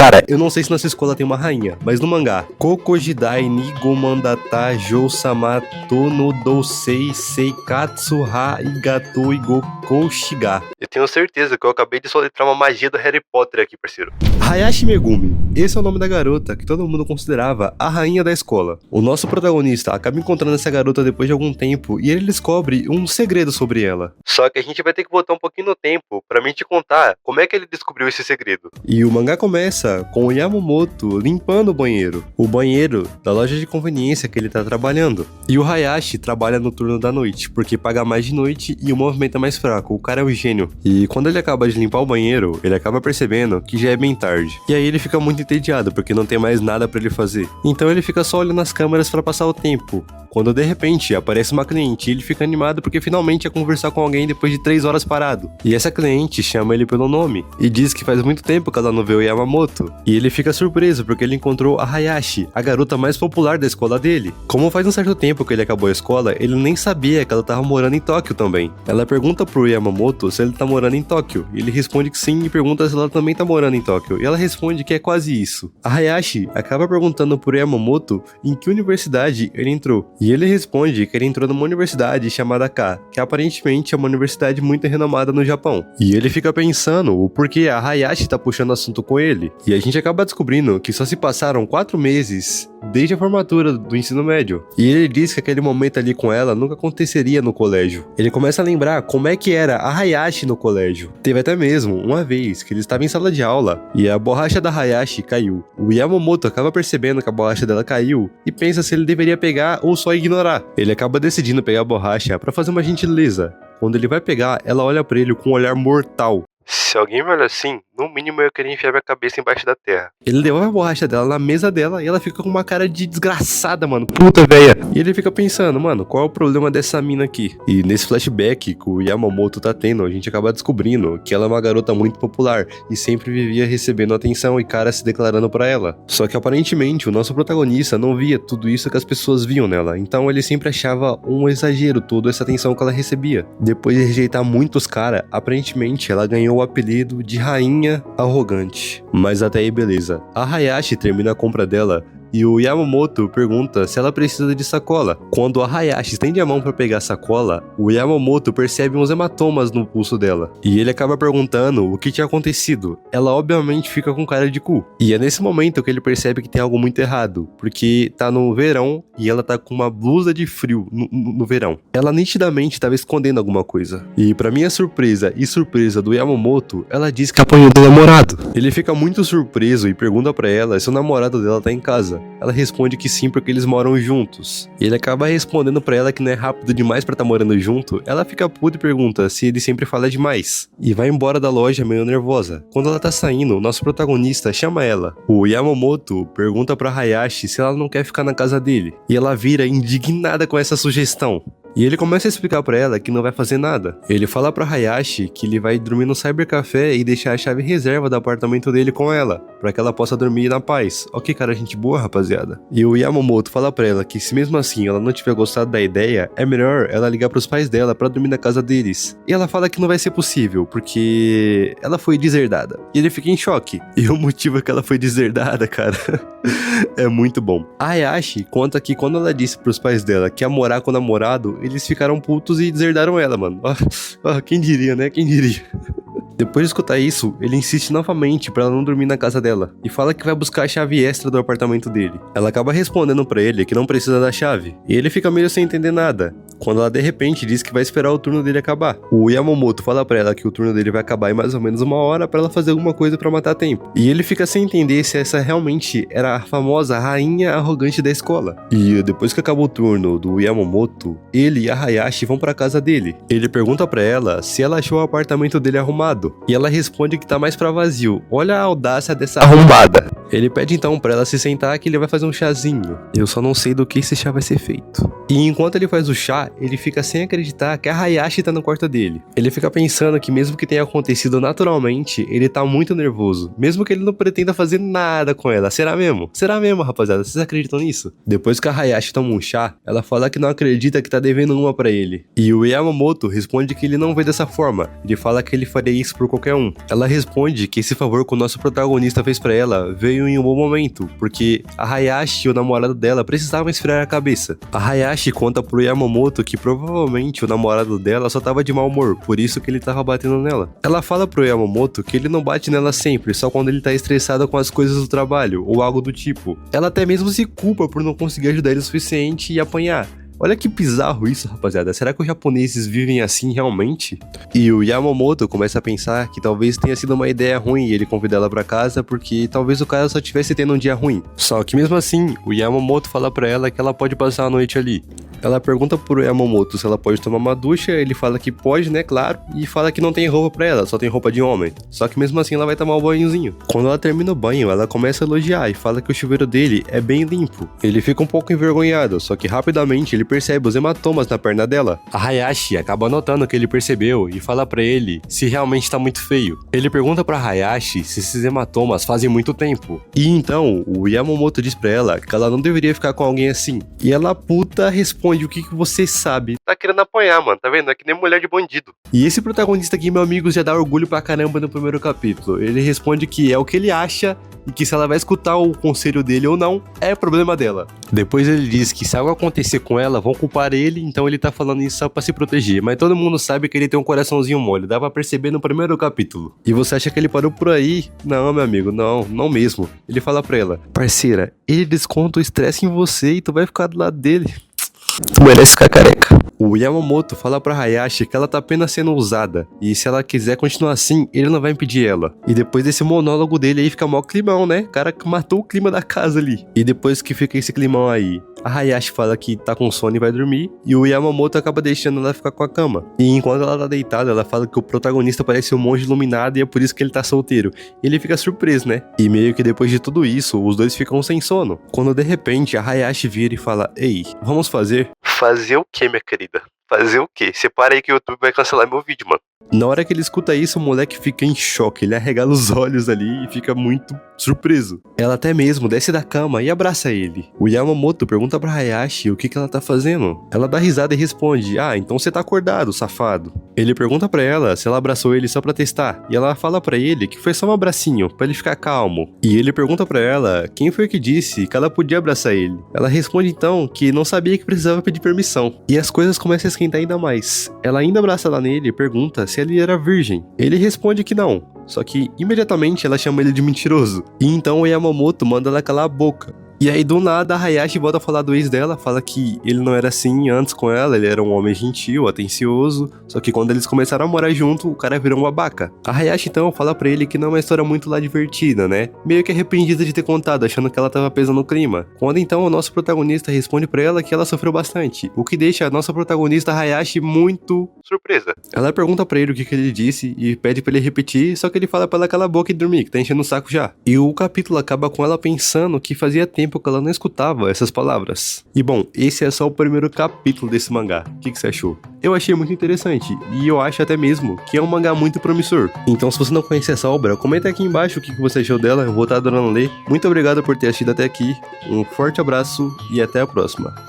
Cara, eu não sei se nessa escola tem uma rainha, mas no mangá, Kokojidai Nigomandata Jousama Tono Dousei Seikatsu Ha Igato Igoko Shiga. Eu tenho certeza que eu acabei de soletrar uma magia do Harry Potter aqui, parceiro. Hayashi Megumi, esse é o nome da garota que todo mundo considerava a rainha da escola. O nosso protagonista acaba encontrando essa garota depois de algum tempo e ele descobre um segredo sobre ela. Só que a gente vai ter que voltar um pouquinho no tempo pra mim te contar como é que ele descobriu esse segredo. E o mangá começa com o Yamamoto limpando o banheiro da loja de conveniência que ele tá trabalhando. E o Hayashi trabalha no turno da noite, porque paga mais de noite e o movimento é mais fraco. O cara é um gênio. E quando ele acaba de limpar o banheiro, ele acaba percebendo que já é bem tarde. E aí ele fica muito entediado, porque não tem mais nada pra ele fazer. Então ele fica só olhando as câmeras pra passar o tempo. Quando de repente aparece uma cliente e ele fica animado porque finalmente ia conversar com alguém depois de 3 horas parado. E essa cliente chama ele pelo nome e diz que faz muito tempo que ela não vê o Yamamoto. E ele fica surpreso porque ele encontrou a Hayashi, a garota mais popular da escola dele. Como faz um certo tempo que ele acabou a escola, ele nem sabia que ela tava morando em Tóquio também. Ela pergunta pro Yamamoto se ele tá morando em Tóquio. E ele responde que sim e pergunta se ela também tá morando em Tóquio. E ela responde que é quase isso. A Hayashi acaba perguntando pro Yamamoto em que universidade ele entrou. E ele responde que ele entrou numa universidade chamada K, que aparentemente é uma universidade muito renomada no Japão. E ele fica pensando o porquê a Hayashi tá puxando assunto com ele. E a gente acaba descobrindo que só se passaram 4 meses desde a formatura do ensino médio. E ele diz que aquele momento ali com ela nunca aconteceria no colégio. Ele começa a lembrar como é que era a Hayashi no colégio. Teve até mesmo uma vez que ele estava em sala de aula e a borracha da Hayashi caiu. O Yamamoto acaba percebendo que a borracha dela caiu e pensa se ele deveria pegar ou só ignorar. Ele acaba decidindo pegar a borracha pra fazer uma gentileza. Quando ele vai pegar, ela olha pra ele com um olhar mortal. Se alguém me olha assim, no mínimo eu queria enfiar minha cabeça embaixo da terra. Ele devolve a borracha dela na mesa dela e ela fica com uma cara de desgraçada, mano. Puta véia. E ele fica pensando, mano, qual é o problema dessa mina aqui? E nesse flashback que o Yamamoto tá tendo, a gente acaba descobrindo que ela é uma garota muito popular e sempre vivia recebendo atenção e caras se declarando pra ela. Só que aparentemente o nosso protagonista não via tudo isso que as pessoas viam nela. Então ele sempre achava um exagero toda essa atenção que ela recebia. Depois de rejeitar muitos caras, aparentemente ela ganhou o apelido de Rainha Arrogante. Mas até aí beleza. A Hayashi termina a compra dela e o Yamamoto pergunta se ela precisa de sacola. Quando a Hayashi estende a mão para pegar a sacola, o Yamamoto percebe uns hematomas no pulso dela. E ele acaba perguntando o que tinha acontecido. Ela obviamente fica com cara de cu. E é nesse momento que ele percebe que tem algo muito errado, porque tá no verão e ela tá com uma blusa de frio no verão. Ela nitidamente estava escondendo alguma coisa. E pra minha surpresa e surpresa do Yamamoto, ela diz que apanhou do namorado. Ele fica muito surpreso e pergunta pra ela se o namorado dela tá em casa. Ela responde que sim, porque eles moram juntos. E ele acaba respondendo pra ela que não é rápido demais pra tá morando junto. Ela fica puta e pergunta se ele sempre fala demais. E vai embora da loja meio nervosa. Quando ela tá saindo, o nosso protagonista chama ela. O Yamamoto pergunta pra Hayashi se ela não quer ficar na casa dele. E ela vira indignada com essa sugestão. E ele começa a explicar pra ela que não vai fazer nada. Ele fala pra Hayashi que ele vai dormir no cybercafé e deixar a chave reserva do apartamento dele com ela, pra que ela possa dormir na paz. Ok, cara, gente boa, rapaziada. E o Yamamoto fala pra ela que se mesmo assim ela não tiver gostado da ideia, é melhor ela ligar pros pais dela pra dormir na casa deles. E ela fala que não vai ser possível, porque ela foi deserdada. E ele fica em choque. E o motivo que ela foi deserdada, cara, é muito bom. A Hayashi conta que quando ela disse pros pais dela que ia morar com o namorado, eles ficaram putos e deserdaram ela, mano. Quem diria, né? Quem diria? Depois de escutar isso, ele insiste novamente pra ela não dormir na casa dela e fala que vai buscar a chave extra do apartamento dele. Ela acaba respondendo pra ele que não precisa da chave e ele fica meio sem entender nada, quando ela de repente diz que vai esperar o turno dele acabar. O Yamamoto fala pra ela que o turno dele vai acabar em mais ou menos 1 hora pra ela fazer alguma coisa pra matar tempo. E ele fica sem entender se essa realmente era a famosa rainha arrogante da escola. E depois que acaba o turno do Yamamoto, ele e a Hayashi vão pra casa dele. Ele pergunta pra ela se ela achou o apartamento dele arrumado. E ela responde que tá mais pra vazio. Olha a audácia dessa arrombada. Ele pede então pra ela se sentar que ele vai fazer um chazinho. Eu só não sei do que esse chá vai ser feito. E enquanto ele faz o chá, ele fica sem acreditar que a Hayashi tá no quarto dele. Ele fica pensando que mesmo que tenha acontecido naturalmente, ele tá muito nervoso. Mesmo que ele não pretenda fazer nada com ela. Será mesmo? Será mesmo, rapaziada? Vocês acreditam nisso? Depois que a Hayashi toma um chá, ela fala que não acredita que tá devendo uma pra ele. E o Yamamoto responde que ele não vê dessa forma. Ele fala que ele faria isso por qualquer um. Ela responde que esse favor que o nosso protagonista fez pra ela veio em um bom momento, porque a Hayashi e o namorado dela precisavam esfriar a cabeça. A Hayashi conta pro Yamamoto que provavelmente o namorado dela só tava de mau humor, por isso que ele tava batendo nela. Ela fala pro Yamamoto que ele não bate nela sempre, só quando ele tá estressado com as coisas do trabalho, ou algo do tipo. Ela até mesmo se culpa por não conseguir ajudar ele o suficiente e apanhar. Olha que bizarro isso, rapaziada. Será que os japoneses vivem assim realmente? E o Yamamoto começa a pensar que talvez tenha sido uma ideia ruim ele convidar ela pra casa, porque talvez o cara só estivesse tendo um dia ruim. Só que mesmo assim, o Yamamoto fala pra ela que ela pode passar a noite ali. Ela pergunta pro Yamamoto se ela pode tomar uma ducha, ele fala que pode, né, claro, e fala que não tem roupa pra ela, só tem roupa de homem. Só que mesmo assim ela vai tomar um banhozinho. Quando ela termina o banho, ela começa a elogiar e fala que o chuveiro dele é bem limpo. Ele fica um pouco envergonhado, só que rapidamente ele percebe os hematomas na perna dela. A Hayashi acaba notando que ele percebeu e fala pra ele se realmente tá muito feio. Ele pergunta pra Hayashi se esses hematomas fazem muito tempo. E então, o Yamamoto diz pra ela que ela não deveria ficar com alguém assim. E ela puta responde: o que você sabe? Tá querendo apanhar, mano, tá vendo? É que nem mulher de bandido. E esse protagonista aqui, meu amigo, já dá orgulho pra caramba no primeiro capítulo. Ele responde que é o que ele acha e que se ela vai escutar o conselho dele ou não, é problema dela. Depois ele diz que se algo acontecer com ela, vão culpar ele, então ele tá falando isso só pra se proteger. Mas todo mundo sabe que ele tem um coraçãozinho mole, dá pra perceber no primeiro capítulo. E você acha que ele parou por aí? Não, meu amigo, não mesmo. Ele fala pra ela: parceira, ele desconta o estresse em você e tu vai ficar do lado dele. Tu merece ficar careca. O Yamamoto fala pra Hayashi que ela tá apenas sendo usada, e se ela quiser continuar assim, ele não vai impedir ela. E depois desse monólogo dele aí fica mó climão, né? O cara que matou o clima da casa ali. E depois que fica esse climão aí, a Hayashi fala que tá com sono e vai dormir, e o Yamamoto acaba deixando ela ficar com a cama. E enquanto ela tá deitada, ela fala que o protagonista parece um monge iluminado e é por isso que ele tá solteiro. E ele fica surpreso, né? E meio que depois de tudo isso, os dois ficam sem sono. Quando de repente a Hayashi vira e fala: ei, vamos fazer? Fazer o que, minha querida? Fazer o quê? Separa aí que o YouTube vai cancelar meu vídeo, mano. Na hora que ele escuta isso, o moleque fica em choque, ele arregala os olhos ali e fica muito surpreso. Ela até mesmo desce da cama e abraça ele. O Yamamoto pergunta pra Hayashi o que ela tá fazendo. Ela dá risada e responde: ah, então você tá acordado, safado. Ele pergunta pra ela se ela abraçou ele só pra testar, e ela fala pra ele que foi só um abracinho, pra ele ficar calmo. E ele pergunta pra ela quem foi que disse que ela podia abraçar ele. Ela responde então que não sabia que precisava pedir permissão. E as coisas começam a esquentar ainda mais. Ela ainda abraça lá nele e pergunta se ele era virgem. Ele responde que não, só que imediatamente ela chama ele de mentiroso. E então o Yamamoto manda ela calar a boca. E aí do nada a Hayashi volta a falar do ex dela, fala que ele não era assim antes com ela, ele era um homem gentil, atencioso, só que quando eles começaram a morar junto, o cara virou um babaca. A Hayashi então fala pra ele que não é uma história muito lá divertida, né? Meio que arrependida de ter contado, achando que ela tava pesando no clima. Quando então o nosso protagonista responde pra ela que ela sofreu bastante, o que deixa a nossa protagonista Hayashi muito surpresa. Ela pergunta pra ele o que ele disse e pede pra ele repetir, só que ele fala pra ela calar a boca e dormir, que tá enchendo o saco já. E o capítulo acaba com ela pensando que fazia tempo que ela não escutava essas palavras. E bom, esse é só o primeiro capítulo desse mangá. O que você achou? Eu achei muito interessante, e eu acho até mesmo que é um mangá muito promissor. Então se você não conhece essa obra, comenta aqui embaixo o que você achou dela, eu vou estar adorando ler. Muito obrigado por ter assistido até aqui, um forte abraço e até a próxima.